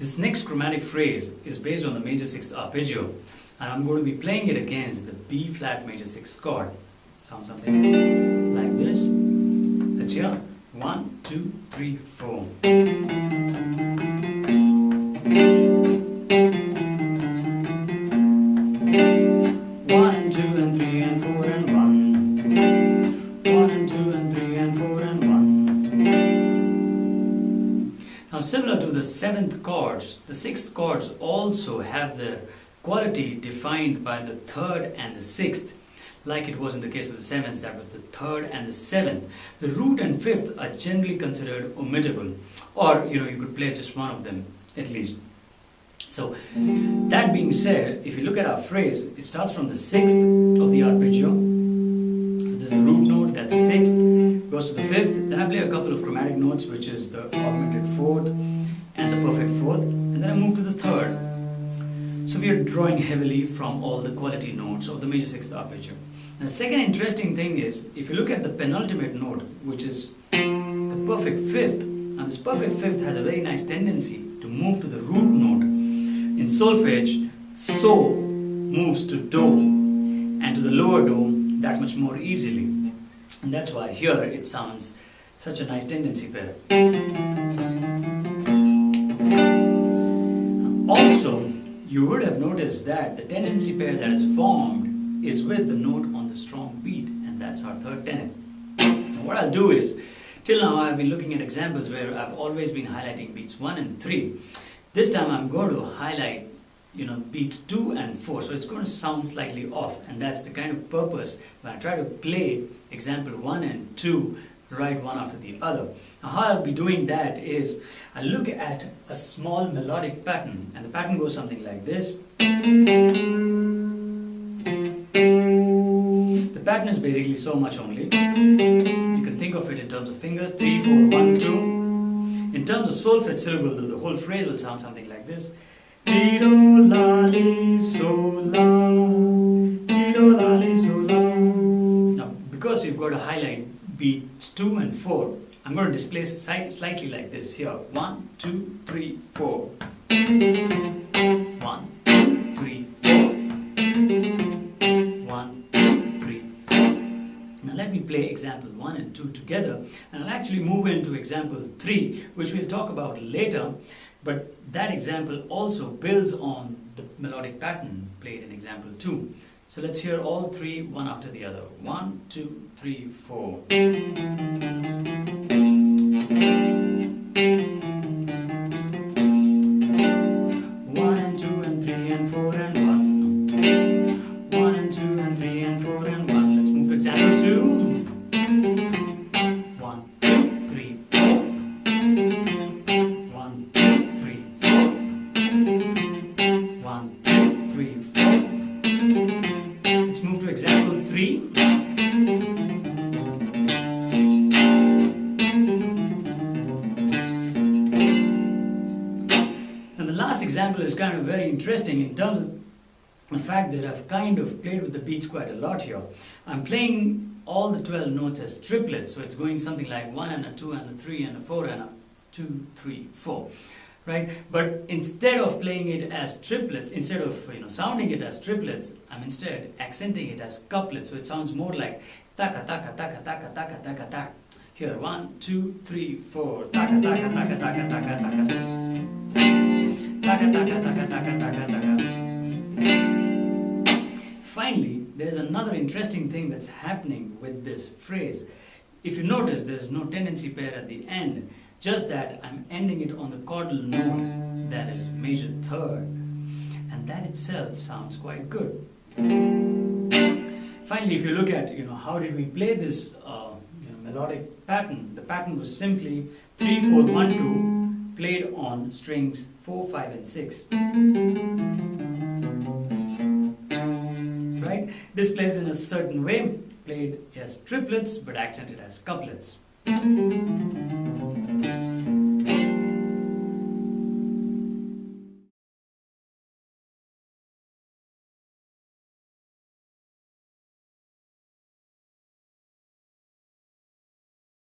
This next chromatic phrase is based on the major sixth arpeggio, and I'm going to be playing it against the B flat major sixth chord. Sounds something like this. Let's hear. 1, 2, 3, 4. 1 and 2 and 3 and 4 and 1. 1 and 2 and 3 and 4 and 1. Now, similar to the seventh chords, the sixth chords also have their quality defined by the third and the sixth. Like it was in the case of the seventh, that was the third and the seventh. The root and fifth are generally considered omittable, or you could play just one of them at least. So that being said, if you look at our phrase, it starts from the sixth of the arpeggio. So this is the root note, that's the sixth, goes to the fifth. Then I play a couple of chromatic notes, which is the augmented fourth and the perfect fourth, and then I move to the third. So we are drawing heavily from all the quality notes of the major sixth arpeggio. The second interesting thing is, if you look at the penultimate note, which is the perfect fifth, now this perfect fifth has a very nice tendency to move to the root note. In solfege, so moves to do, and to the lower do that much more easily. And that's why here it sounds such a nice tendency pair. Also, you would have noticed that the tendency pair that is formed is with the note on the strong beat, and that's our third tenet. Now what I'll do is, till now I've been looking at examples where I've always been highlighting beats 1 and 3. This time I'm going to highlight beats 2 and 4, so it's going to sound slightly off, and that's the kind of purpose when I try to play example 1 and 2 right one after the other. Now how I'll be doing that is, I look at a small melodic pattern, and the pattern goes something like this. The pattern is basically so much only. You can think of it in terms of fingers, 3, 4, 1, 2. In terms of solfege syllable, the whole phrase will sound something like this. Ti do la li so la, ti do la li so la. Now, because we've got to highlight beats 2 and 4, I'm going to displace it slightly like this here. 1, 2, 3, 4. 1, 2, 3, 4. 1, 2, 3, 4. Now let me play example 1 and 2 together, and I'll actually move into example 3, which we'll talk about later. But that example also builds on the melodic pattern played in example 2. So let's hear all three one after the other. 1, 2, 3, 4. 1 and 2 and 3 and 4 and 1. 1 and 2 and 3 and 4 and 1. Let's move to example 2. 1, 2, 3, 4. 1, 2, 3, 4. 1, 2, 3, 4. Let's move to example 3. And the last example is kind of very interesting in terms of the fact that I've kind of played with the beats quite a lot here. I'm playing all the 12 notes as triplets, so it's going something like 1 and a 2 and a 3 and a 4 and a 2, 3, 4. Right? But instead of playing it as triplets, instead of sounding it as triplets, I'm instead accenting it as couplets. So it sounds more like taka taka taka taka taka taka taka. Here, 1, 2, 3, 4. Taka taka taka taka taka taka. Taka taka taka taka taka taka. Finally, there's another interesting thing that's happening with this phrase. If you notice, there's no tendency pair at the end. Just that I'm ending it on the chordal note that is major third, and that itself sounds quite good. Finally, if you look at how did we play this melodic pattern, the pattern was simply 3, 4, 1, 2 played on strings 4, 5 and 6. Right? Displaced in a certain way, played as triplets but accented as couplets.